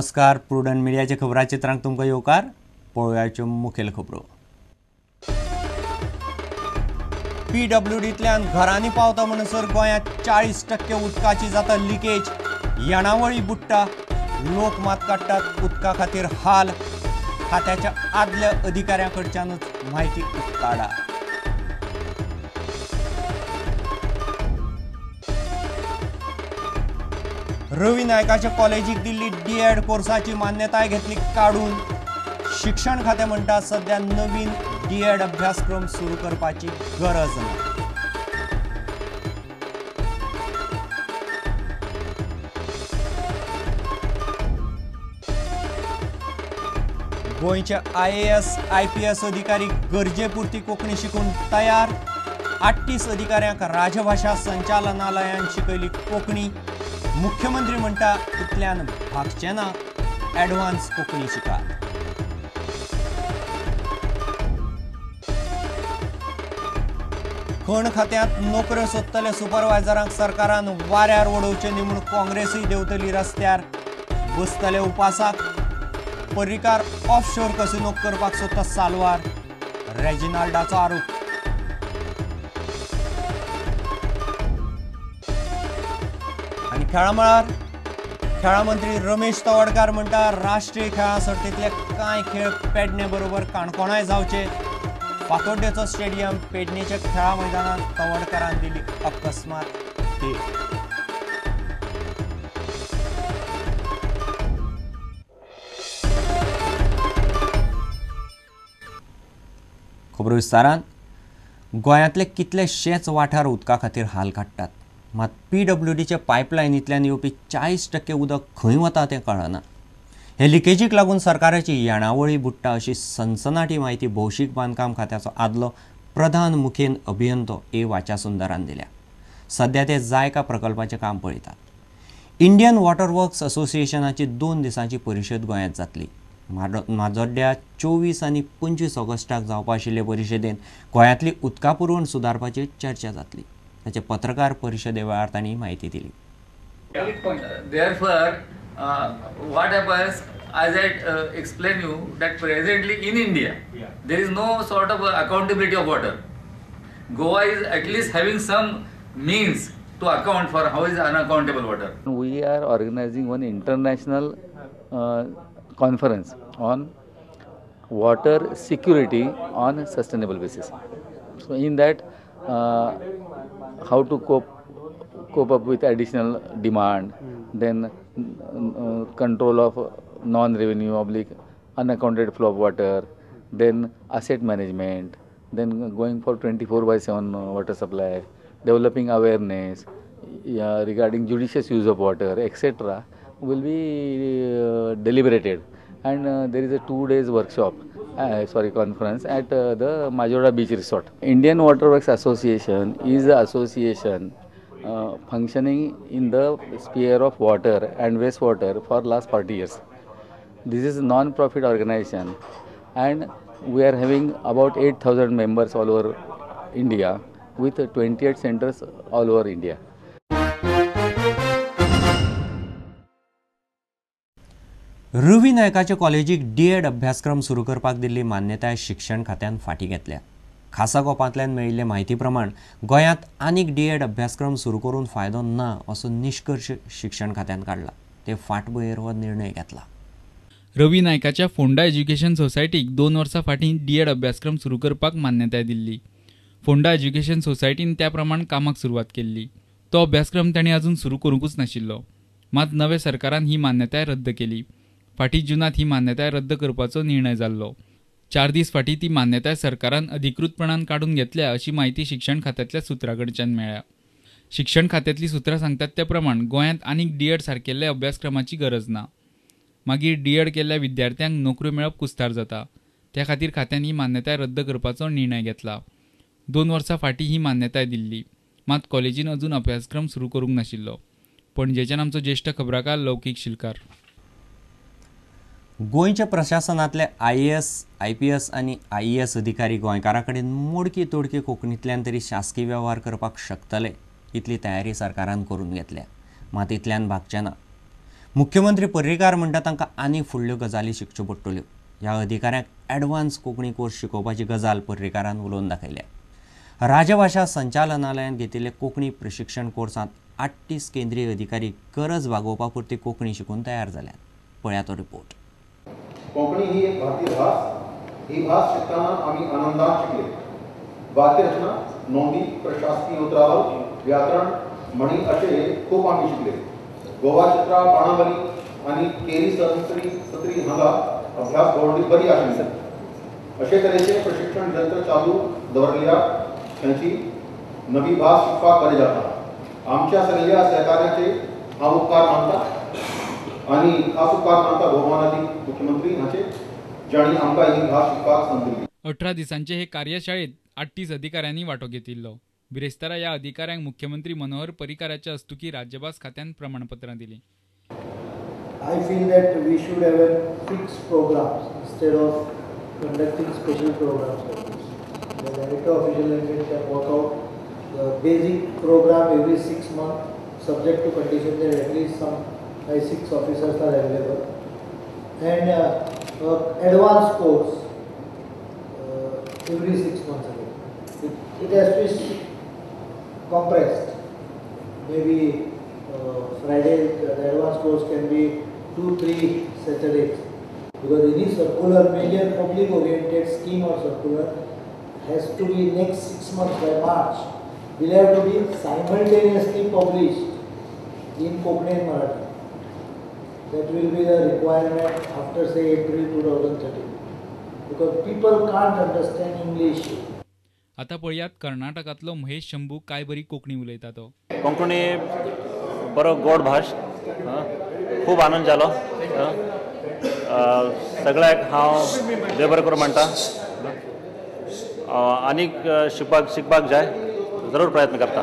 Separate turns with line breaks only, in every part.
नमस्कार, प्रुडंट मिडियाचे खबरां चित्रांक तुमकां येवकार. पळोवयाच्यो मुखेल खबरो. PWDंतल्यान घरांनी पावता म्हणसर गोंयांत 40% उदकाची जाता लिकेज. येणावळी बुडटा, लोक मात काडटात उदका खातीर हाल. खात्याच्या आदल्या अधिकाऱ्यां कडच्यानूच म्हायती उक्ताडा. रवी नायकाच्या कॉलेजीक दिल्ली D.Ed कोर्साची मान्यताय घेतली काडून. शिक्षण खातें म्हणटा सध्या नवीन D.Ed अभ्यासक्रम सुरू करपाची गरज ना. गोंयचे IAS IPS अधिकारी गरजेपुरती कोंकणी शिकून तयार. 38 अधिकाऱ्यांक राजभाषा संचालनालयान शिकयली कोंकणी. मुख्यमंत्री म्हणटा इतल्यान भागचें ना, एडवान्स कोंकणी शिकात. खण खात्यांत नोकऱ्यो सोदतले सुपरवायझरांक सरकारान वाऱ्यार वडोवचे न्ही म्हूण काँग्रेसूय देंवतली रस्त्यार. बसतले उपासाक. पर्रीकार ऑफशोर कसिनो करपाक सोदता साल्वार. रेजिनाल्डाचो आरोप. आनी खेळां मळार खेळां मंत्री रमेश तवडकार म्हणटा राष्ट्रीय खेळां सर्तींतले कांय खेळ पेडणे बरोबर काणकोणाय जावचे. फातोड्डेचो स्टेडियम पेडणेच्या खेळां मैदानांत तवडकारान दिली अकस्मात भेट. खबरो विस्तारान. गोंयांतले कितलेशेच वाठार उदका खातीर हाल काडटात. मात PWDचे पायपलायनींतल्यान येवपी 40% उदक खंय वता तें कळना. हे लिकेजीक लागून सरकाराची येणावळी बुडटा अशी सनसनाटी माहिती भौशीक बांदकाम खात्याचो आदलो प्रधान मुखेल अभियंतो A. वाचासुंदरान दिल्या. सध्या ते जायका प्रकल्पाचें काम पळयतात. इंडियन वॉटर वर्क्स असोसिएशनाची 2 दिसांची परिशद गोंयांत जातली. माजोड्ड्या 24 आनी 25 ऑगस्टाक जावपा आशिल्ले परिशदेंत गोंयांतली उदका पुरवण सुदारपाची चर्चा जातली. ताचे पत्रकार परिशदे वेळार तांणी माहिती दिली.
Therefore, what happens, as I explain you, that presently in India, there is no sort of accountability of water. Goa is at least having some means to account for how is unaccountable water.
We are organizing one international conference on water security on sustainable basis. So in that, how to cope up with additional demand, then control of non-revenue oblique unaccounted flow of water, then asset management, then going for 24/7 water supply, developing awareness regarding judicious use of water, etc. will be deliberated, and there is a 2 days workshop, conference at the Majora Beach Resort. Indian Water Works Association is an association functioning in the sphere of water and wastewater for last 40 years. This is a non-profit organization, and we are having about 8,000 members all over India with 28 centers all over India.
रवी नायकाच्या कॉलेजीक D.Ed अभ्यासक्रम सुरू करपाक दिल्ली मान्यताय शिक्षण खात्यान फाटीं घेतल्या. खासा गोपांतल्यान मेळिल्ले म्हायती प्रमाण गोंयांत आनीक D.Ed अभ्यासक्रम सुरू करून फायदो ना असो निश्कर्श शिक्षण खात्यान काडला. ते फाटभुंयेर हो निर्णय घेतला.
रवी नायकाच्या फोंडा एज्युकेशन सोसायटीक 2 वर्सां फाटीं D.Ed अभ्यासक्रम सुरू करपाक मान्यताय दिल्ली. फोंडा एज्युकेशन सोसायटीन त्या प्रमाण कामाक सुरवात केल्ली. तो अभ्यासक्रम ताणें अजून सुरू करूंकूच नाशिल्लो. मात नवे सरकारान ही मान्यताय रद्द केली. फाटीं जुनांत ही मान्यताय रद्द करपाचो निर्णय जाल्लो. 4 दीस फाटीं ती मान्यताय सरकारान अधिकृतपणान काडून घेतल्या अशी माहिती शिक्षण खात्यातल्या सुत्रां कडच्यान मेळ्ळ्या. शिक्षण खात्यातली सुत्रां सांगतात त्या प्रमाण गोंयांत आनीक D.Ed सारकेल्ल्या अभ्यासक्रमाची गरज ना. मागीर D.Ed केल्ल्या विद्यार्थ्यांक नोकऱ्यो मेळप कुस्तार जाता. त्या खातीर खात्यान ही मान्यताय रद्द करपाचो निर्णय घेतला. 2 वर्सां फाटीं ही मान्यताय दिल्ली. मात कॉलेजीन अजून अभ्यासक्रम सुरू करूंक नाशिल्लो. पणजेच्यान आमचो ज्येश्ठ खबराकार लौकीक शिलकार.
गोंयच्या प्रशासनातले IAS IPS आनी IAS अधिकारी गोंयकारां कडेन मोडकी तोडकी कोंकणींतल्यान तरी शासकीय वेव्हार करपाक शकतले इतली तयारी सरकारान करून घेतल्या. मात इतल्यान भागचें ना. मुख्यमंत्री पर्रीकार म्हणटा तांकां आनी फुडल्यो गजाली शिकच्यो पडटल्यो. ह्या अधिकाऱ्यांक एडवान्स कोंकणी कोर्स शिकोवपाची गजाल पर्रीकारान उलोवन दाखयल्या. राजभाशा संचालनालयान घेतिल्ले कोंकणी प्रशिक्षण कोर्सांत 38 केंद्रीय अधिकारी गरज भागोवपा पुरती कोंकणी शिकून तयार जाल्यात. पळया तो रिपोर्ट.
कोंकणी ही एक भारतीय भास. ही भास शिकताना आम्ही आनंदात शिकले. वाक्यरचना, नोंदी, प्रशासकीय उतरावळ, व्याकरण, म्हणी असे खूप आम्ही शिकले. गोवा चित्रा, बाणावली आणि केरी सत्री हांगा अभ्यास घडोवणी बरी आशिल्ली. अशे तरेचे प्रशिक्षण निरंतर चालू दवरल्या त्यांची नवी भास शिकपाक बरें जाता. आमच्या सगळ्या सहकार्याचे हांव उपकार मानता आणि खास उपकार मानता भोवमानाधिक मुख्यमंत्री हांचे जाणी आमकां ही भास शिकपाक संद दिली.
18 दिसांचे हे कार्यशाळेत 38 अधिकाऱ्यांनी वांटो घेतिल्लो. बिरेस्तारा ह्या अधिकाऱ्यांक मुख्यमंत्री मनोहर पर्रीकाराच्या हस्तुकी राज्यभास खात्यान प्रमाणपत्रां दिली.
I feel that we should have a fixed programs instead of conducting special programs like this. The director official engine can work out the basic program every 6 months, subject to condition that at least some 5-6 officers are available, and advanced course every 6 months again. It has to be compressed. Maybe Friday the advanced course can be 2-3 Saturdays, because any circular, major public oriented scheme or circular has to be next 6 months by March will have to be simultaneously published in Konkani and Marathi. That will be the requirement after say April 2013, because people can't understand English.
आता पळयात कर्नाटकातलो महेश शंभू काय बरी कोंकणी उलयता तो.
कोंकणी बरो गोड भास. खूब आनंद जालो. सगळ्याक हांव देव बरें करूं म्हणटा. आनीक शिकपाक जाय. जरूर प्रयत्न करता.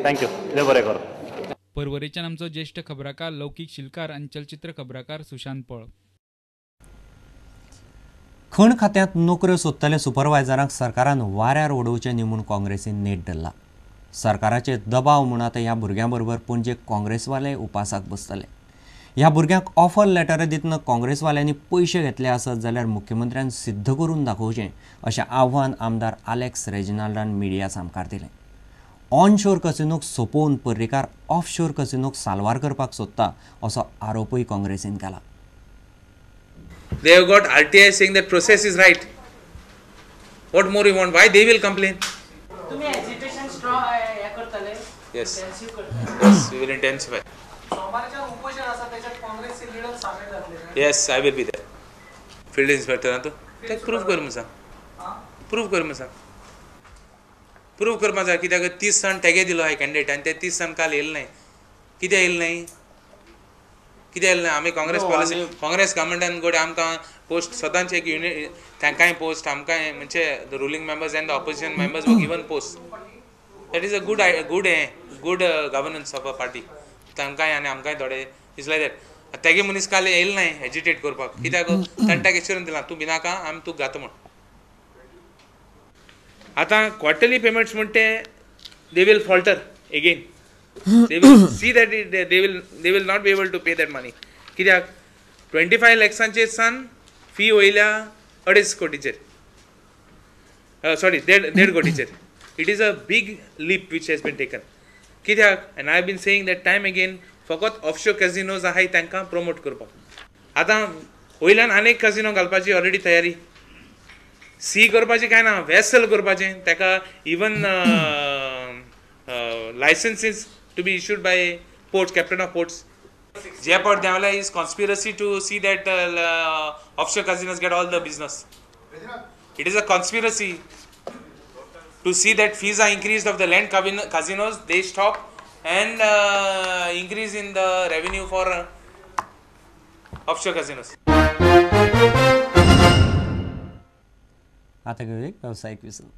थँक्यू. देव बरें करूं.
परवरीच्यान आमचो ज्येष्ठ खबराकार, लौकीक शिलकार आनी चलचित्र खबराकार सुशांत पळ.
खण खात्यांत नोकऱ्यो सोदतल्या सुपरवायझरांक सरकारान वाऱ्यार उडोवचें न्ही म्हूण काँग्रेसीन नेट धरला. सरकाराचे दबाव म्हूण आतां ह्या भुरग्यां बरोबर पणजे काँग्रेसवाले उपासाक बसतले. ह्या भुरग्यांक ऑफर लेटर दितना काँग्रेसवाल्यांनी पयशे घेतले आसत जाल्यार मुख्यमंत्र्यान सिद्ध करून दाखोवचें अशें आव्हान आमदार आलेक्स रेजिनाल्डान मिडिया सामकार दिलें. ऑन शोर कसिनोक सोंपोवन पर्रीकार ऑफ शोर कसिनोक साल्वार करपाक सोदता असो आरोपूय काँग्रेसीन केला.
They have got RTI saying that process is right. What more you want? Why they will complain?
तुम्ही agitation strong हे करतले?
Yes.
Intensive करतले?
Yes, we will intensify.
सोमवारच्या उपोषण असा त्याच्यात काँग्रेसचे लीडर सामील झाले.
Yes, I will be there. Field inspector ना तो. ते प्रूफ कर मग सांग. प्रूफ कर मग सांग. प्रूफ कर माझा कित्याक 30 जाण टॅगे दिलो हाय कॅन्डिडेट आनी ते 30 जाण काल येयले नाही. कित्याक येयले नाही? कित्याक येयले नाही? आमी काँग्रेस पॉलिसी काँग्रेस गव्हर्मेंटान गोडे आमकां पोस्ट स्वतःचे एक युनिट तांकांय पोस्ट आमकांय म्हणजे the ruling members end the opposition members were given post. That is a good governance of a party. तांकांय आनी आमकांय थोडे इज लायक दॅट. तेगे मनीस काल येयले नाही एजिटेट करपाक. कित्याक तांकां एश्युरन्स दिला तूं भिनाका आमी तूं घाता म्हण. आतां क्वार्टरली पेमेंट्स म्हणटे they will falter again. They will see that they will not be able to pay that money. कित्याक 25 lakhsanचे सान फी वयल्या 2.5 कोटीचेर. Sorry, 1.5 कोटीचेर. It is a big leap which has been taken. कित्याक and I have been saying that time again फकत offshore कॅसिनोज आहाय तांकां promote करपाक. आतां वयल्यान आनीक कॅसिनो घालपाची ऑलरेडी तयारी. सी करपाचें काय ना, वेसल करपाचें. ताका even licenses to be issued by ports, captain of ports. Jayapur Devala is conspiracy to see that offshore casinos get all the business. It is a conspiracy to see that fees are increased of the land casinos, they stop and increase in the revenue for offshore casinos.
आता घेऊया एक व्यावसायिक विश्राम.